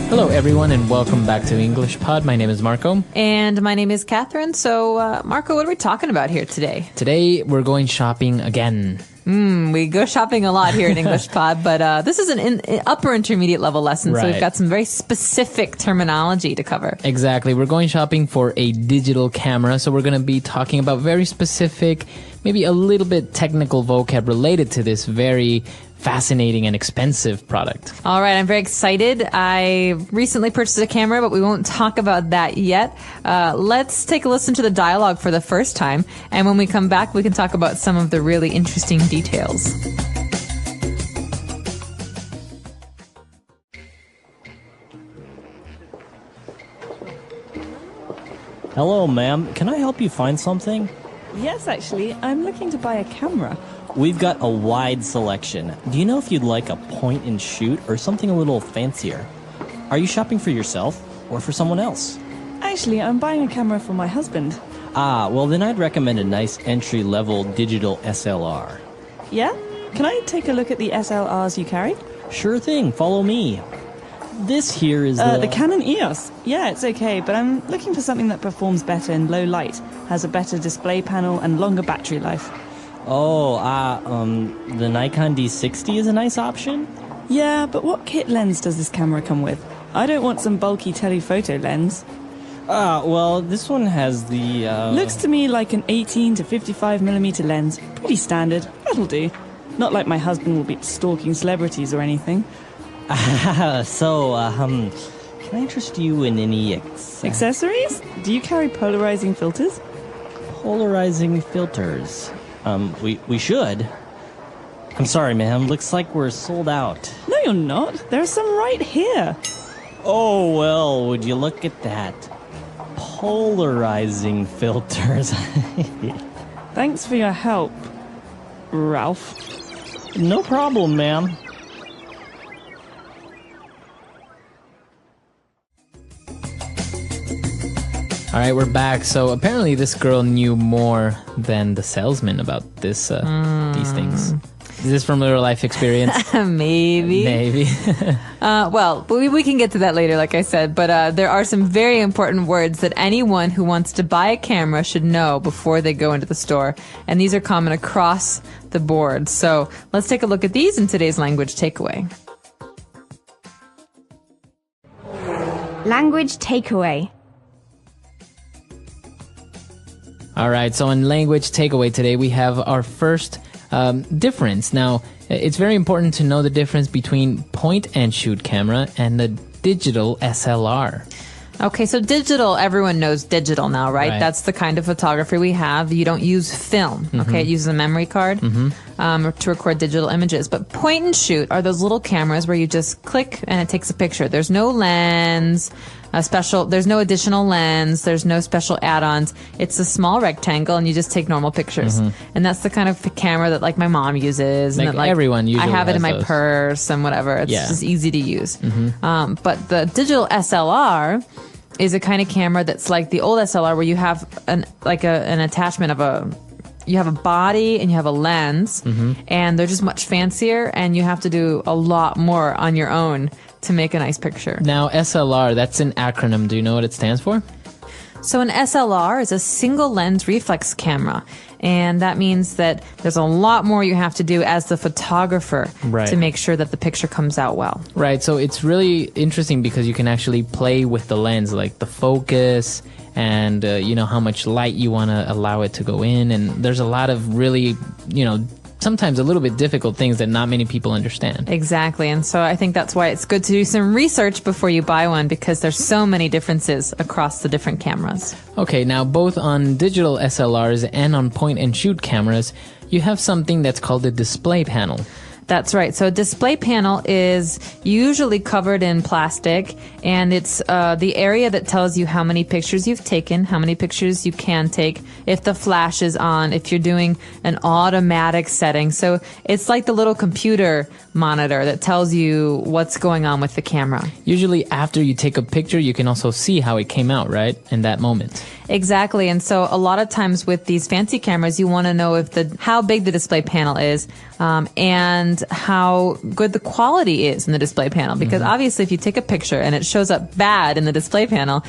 Hello, everyone, and welcome back to English Pod. My name is Marco. And my name is Catherine. So, Marco, what are we talking about here today? Today, we're going shopping again. We go shopping a lot here at English Pod, but this is an upper intermediate level lesson, so we've got some very specific terminology to cover. Exactly. We're going shopping for a digital camera, so we're going to be talking about very specific, maybe a little bit technical vocab related to this very fascinating and expensive product. All right, I'm very excited. I recently purchased a camera, but we won't talk about that yet. Let's take a listen to the dialogue for the first time, and when we come back, we can talk about some of the really interesting details. Hello, ma'am. Can I help you find something? Yes, actually. I'm looking to buy a camera. We've got a wide selection. Do you know if you'd like a point and shoot or something a little fancier? Are you shopping for yourself or for someone else? Actually, I'm buying a camera for my husband. Ah, well then I'd recommend a nice entry-level digital SLR. Yeah? Can I take a look at the SLRs you carry? Sure thing, follow me. This here is the Canon EOS. Yeah, it's okay, but I'm looking for something that performs better in low light, has a better display panel and longer battery life. The Nikon D60 is a nice option? Yeah, but what kit lens does this camera come with? I don't want some bulky telephoto lens. Well, this one has the, Looks to me like an 18 to 55mm lens. Pretty standard. That'll do. Not like my husband will be stalking celebrities or anything. can I interest you in any accessories? Do you carry polarizing filters? Polarizing filters? We should. I'm sorry, ma'am. Looks like we're sold out. No, you're not. There are some right here. Oh, well, would you look at that? Polarizing filters. Thanks for your help, Ralph. No problem, ma'am. All right, we're back. So apparently this girl knew more than the salesman about these things. Is this from real life experience? Maybe. Well, we can get to that later, like I said. But there are some very important words that anyone who wants to buy a camera should know before they go into the store. And these are common across the board. So let's take a look at these in today's language takeaway. Language takeaway. All right, so in language takeaway today, we have our first difference. Now, it's very important to know the difference between point-and-shoot camera and the digital SLR. Okay, so digital, everyone knows digital now, right? That's the kind of photography we have. You don't use film, okay? It uses a memory card to record digital images. But point and shoot are those little cameras where you just click and it takes a picture. There's no lens, there's no additional lens, there's no special add-ons. It's a small rectangle and you just take normal pictures. And that's the kind of camera that like my mom uses. Like, and that, everyone usually I have it in my those. purse and whatever. It's just easy to use. But the digital SLR is a kind of camera that's like the old SLR where you have an attachment of you have a body and you have a lens and they're just much fancier and you have to do a lot more on your own to make a nice picture. Now, SLR, that's an acronym. Do you know what it stands for? So an SLR is a single lens reflex camera. And that means that there's a lot more you have to do as the photographer to make sure that the picture comes out well. Right, so it's really interesting because you can actually play with the lens, like the focus and, how much light you want to allow it to go in. And there's a lot of really, sometimes a little bit difficult things that not many people understand. Exactly. And so I think that's why it's good to do some research before you buy one because there's so many differences across the different cameras. Okay, now both on digital SLRs and on point-and-shoot cameras, you have something that's called a display panel. That's right. So a display panel is usually covered in plastic, and it's the area that tells you how many pictures you've taken, how many pictures you can take, if the flash is on, if you're doing an automatic setting. So it's like the little computer monitor that tells you what's going on with the camera. Usually after you take a picture, you can also see how it came out, right, in that moment. Exactly. And so a lot of times with these fancy cameras, you want to know how big the display panel is, and how good the quality is in the display panel. Because obviously if you take a picture and it shows up bad in the display panel,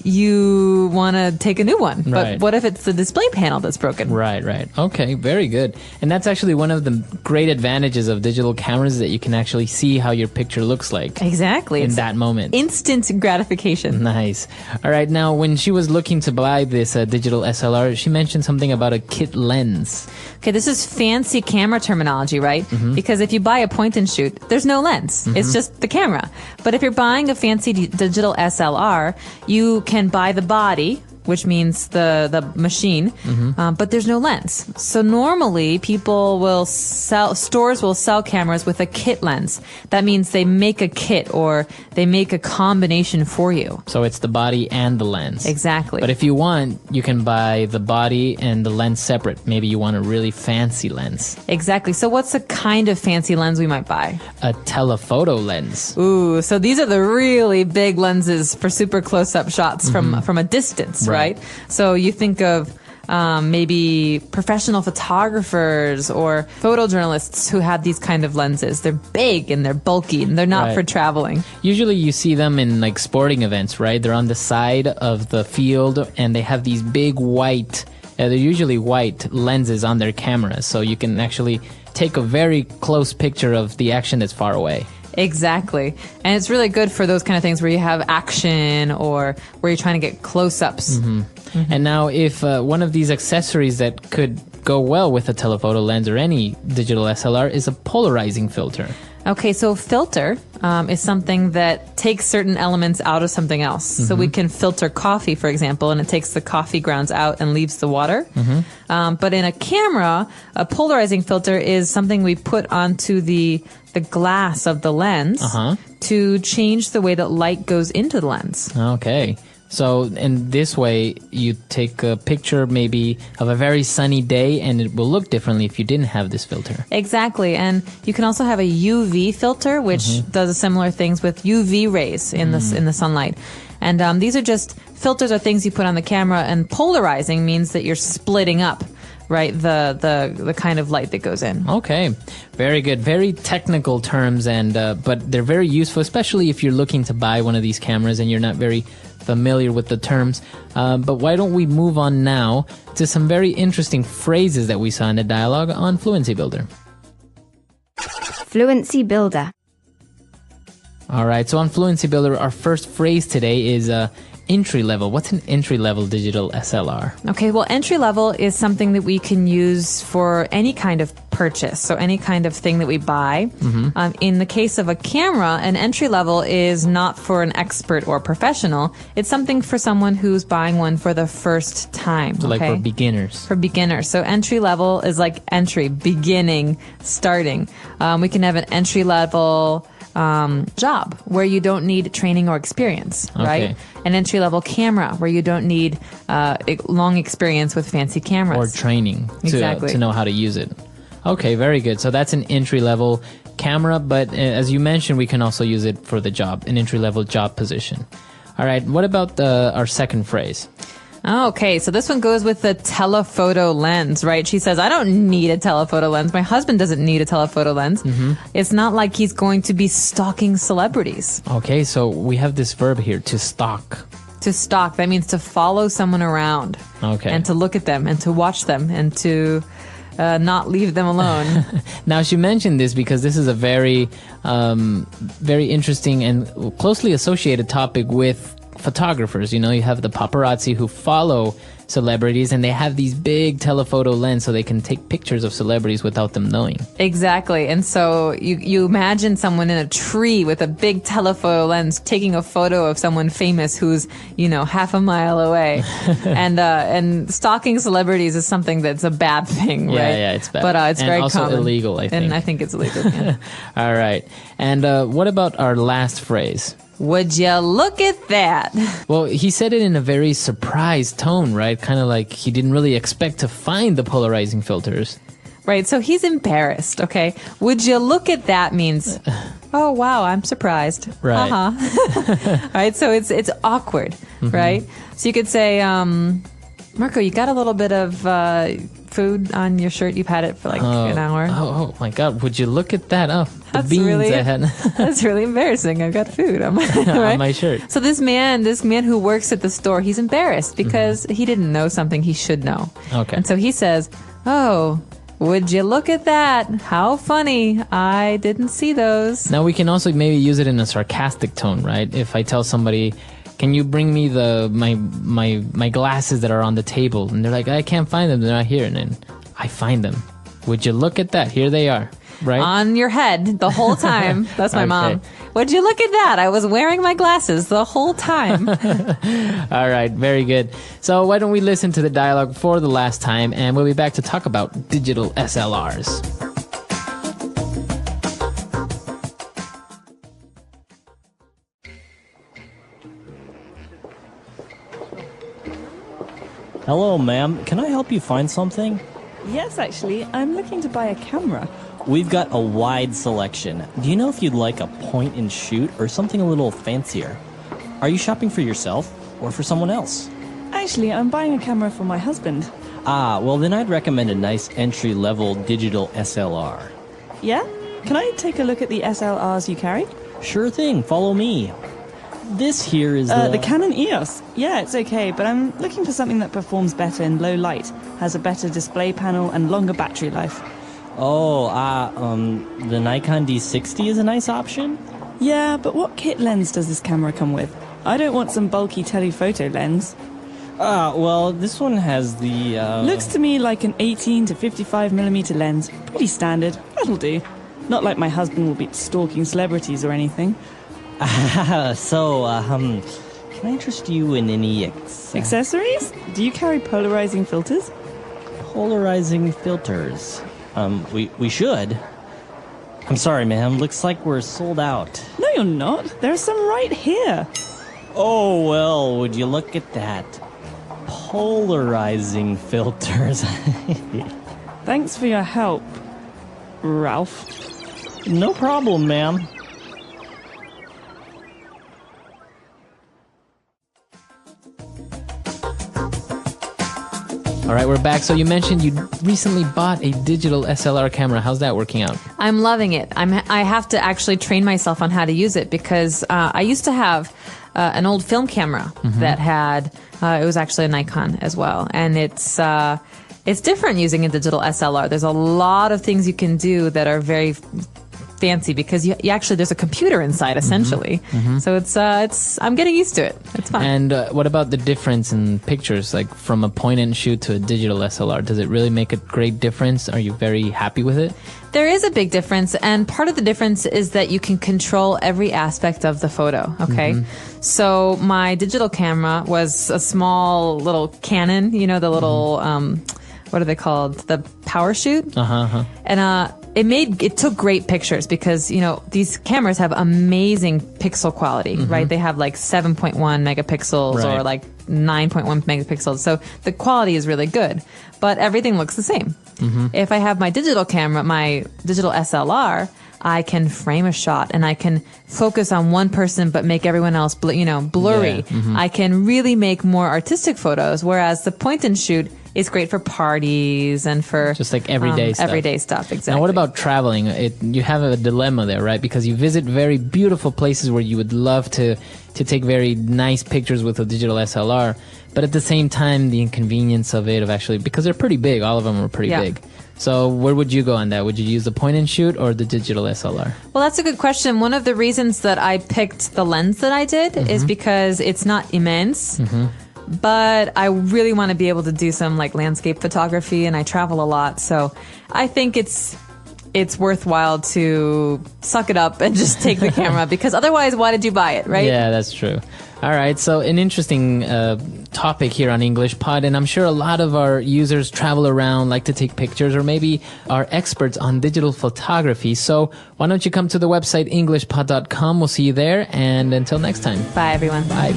you want to take a new one. But what if it's the display panel that's broken? Right. Okay, very good. And that's actually one of the great advantages of digital cameras, that you can actually see how your picture looks like. Exactly. In that moment. Instant gratification. Nice. All right, now when she was looking to buy this digital SLR, she mentioned something about a kit lens. Okay, this is fancy camera terminology, right? Because if you buy a point and shoot, there's no lens. It's just the camera. But if you're buying a fancy digital SLR, you can buy the body, which means the machine, but there's no lens. So normally stores will sell cameras with a kit lens. That means they make a kit, or they make a combination for you. So it's the body and the lens. Exactly. But if you want, you can buy the body and the lens separate. Maybe you want a really fancy lens. Exactly. So what's the kind of fancy lens we might buy? A telephoto lens. Ooh, so these are the really big lenses for super close-up shots from a distance, right? So you think of maybe professional photographers or photojournalists who have these kind of lenses. They're big and they're bulky and they're not for traveling. Usually you see them in like sporting events, right? They're on the side of the field and they have these big white, they're usually white lenses on their cameras. So you can actually take a very close picture of the action that's far away. Exactly. And it's really good for those kind of things where you have action or where you're trying to get close-ups. And now if one of these accessories that could go well with a telephoto lens or any digital SLR is a polarizing filter. Okay, so filter is something that takes certain elements out of something else. So we can filter coffee, for example, and it takes the coffee grounds out and leaves the water. But in a camera, a polarizing filter is something we put onto the glass of the lens to change the way that light goes into the lens. Okay. So in this way, you take a picture maybe of a very sunny day and it will look differently if you didn't have this filter. Exactly. And you can also have a UV filter, which does similar things with UV rays in the sunlight. And these are just filters or things you put on the camera, and polarizing means that you're splitting up, right, the kind of light that goes in. Okay, very good. Very technical terms, and but they're very useful, especially if you're looking to buy one of these cameras and you're not very familiar with the terms. But why don't we move on now to some very interesting phrases that we saw in the dialogue on Fluency Builder. Fluency Builder. All right, so on Fluency Builder, our first phrase today is entry level. What's an entry level digital SLR? Okay, well, entry level is something that we can use for any kind of purchase, so any kind of thing that we buy. In the case of a camera, an entry level is not for an expert or professional. It's something for someone who's buying one for the first time. So like for beginners. For beginners. So entry level is like entry, beginning, starting. We can have an entry level job where you don't need training or experience, right? An entry-level camera where you don't need long experience with fancy cameras. Or training to know how to use it. Okay, very good. So that's an entry-level camera, but as you mentioned, we can also use it for the job, an entry-level job position. All right, what about our second phrase? Okay, so this one goes with the telephoto lens, right? She says, I don't need a telephoto lens. My husband doesn't need a telephoto lens. It's not like he's going to be stalking celebrities. Okay, so we have this verb here, to stalk. To stalk, that means to follow someone around. Okay. And to look at them and to watch them and to not leave them alone. Now, she mentioned this because this is a very, very interesting and closely associated topic with photographers. You know, you have the paparazzi who follow celebrities and they have these big telephoto lens so they can take pictures of celebrities without them knowing. Exactly. And so you imagine someone in a tree with a big telephoto lens taking a photo of someone famous who's, half a mile away. And stalking celebrities is something that's a bad thing, right? Yeah, it's bad. But it's very also common. Illegal, I think. And I think it's illegal, yeah. All right. And what about our last phrase? Would you look at that? Well, he said it in a very surprised tone, right? Kind of like he didn't really expect to find the polarizing filters. Right, so he's embarrassed, okay? Would you look at that means oh, wow, I'm surprised. Right. Right? So it's awkward, right? So you could say, Marco, you got a little bit of food on your shirt. You've had it for like an hour. Oh my God. Would you look at that? Oh, the That's beans really, I had that's really embarrassing. I've got food on my, right? on my shirt. So this man who works at the store, he's embarrassed because he didn't know something he should know. Okay. And so he says, oh, would you look at that? How funny. I didn't see those. Now we can also maybe use it in a sarcastic tone, right? If I tell somebody, can you bring me my glasses that are on the table? And they're like, I can't find them. They're not here. And then I find them. Would you look at that? Here they are, right? On your head the whole time. That's my mom. Would you look at that? I was wearing my glasses the whole time. All right, very good. So why don't we listen to the dialogue for the last time, and we'll be back to talk about digital SLRs. Hello, ma'am. Can I help you find something? Yes, actually, I'm looking to buy a camera. We've got a wide selection. Do you know if you'd like a point and shoot or something a little fancier? Are you shopping for yourself or for someone else? Actually, I'm buying a camera for my husband. Ah, well then I'd recommend a nice entry-level digital SLR. Yeah? Can I take a look at the SLRs you carry? Sure thing, follow me. This here is the Canon EOS. Yeah, it's okay, but I'm looking for something that performs better in low light, has a better display panel, and longer battery life. The Nikon D60 is a nice option? Yeah, but what kit lens does this camera come with? I don't want some bulky telephoto lens. Well, this one has the, Looks to me like an 18 to 55mm lens. Pretty standard. That'll do. Not like my husband will be stalking celebrities or anything. can I interest you in any Accessories? Do you carry polarizing filters? polarizing filters? We should. I'm sorry, ma'am. Looks like we're sold out. No, you're not. There are some right here. Oh, well, would you look at that? Polarizing filters. Thanks for your help, Ralph. No problem, ma'am. All right, we're back. So you mentioned you recently bought a digital SLR camera. How's that working out? I'm loving it. I have to actually train myself on how to use it because I used to have an old film camera that had it was actually a Nikon as well, and it's different using a digital SLR. There's a lot of things you can do that are very fancy because you actually there's a computer inside essentially. So it's I'm getting used to it. It's fun. And what about the difference in pictures, like from a point and shoot to a digital SLR? Does it really make a great difference? Are you very happy with it? There is a big difference, and part of the difference is that you can control every aspect of the photo, okay? So my digital camera was a small little Canon, you know, the little, what are they called? The power shoot. And it took great pictures because, you know, these cameras have amazing pixel quality, right? They have like 7.1 megapixels or like 9.1 megapixels. So the quality is really good, but everything looks the same. If I have my digital camera, my digital SLR, I can frame a shot and I can focus on one person but make everyone else, blurry. I can really make more artistic photos, whereas the point and shoot is great for parties and for just like everyday stuff. Everyday stuff, exactly. Now, what about traveling? You have a dilemma there, right? Because you visit very beautiful places where you would love to take very nice pictures with a digital SLR, but at the same time, the inconvenience of actually, because they're pretty big, all of them are pretty big. So where would you go on that? Would you use the point and shoot or the digital SLR? Well, that's a good question. One of the reasons that I picked the lens that I did is because it's not immense. But I really want to be able to do some like landscape photography, and I travel a lot, so I think it's worthwhile to suck it up and just take the camera, because otherwise, why did you buy it, right? Yeah, that's true. All right, so an interesting topic here on English Pod, and I'm sure a lot of our users travel around, like to take pictures, or maybe are experts on digital photography. So why don't you come to the website EnglishPod.com? We'll see you there, and until next time. Bye, everyone. Bye.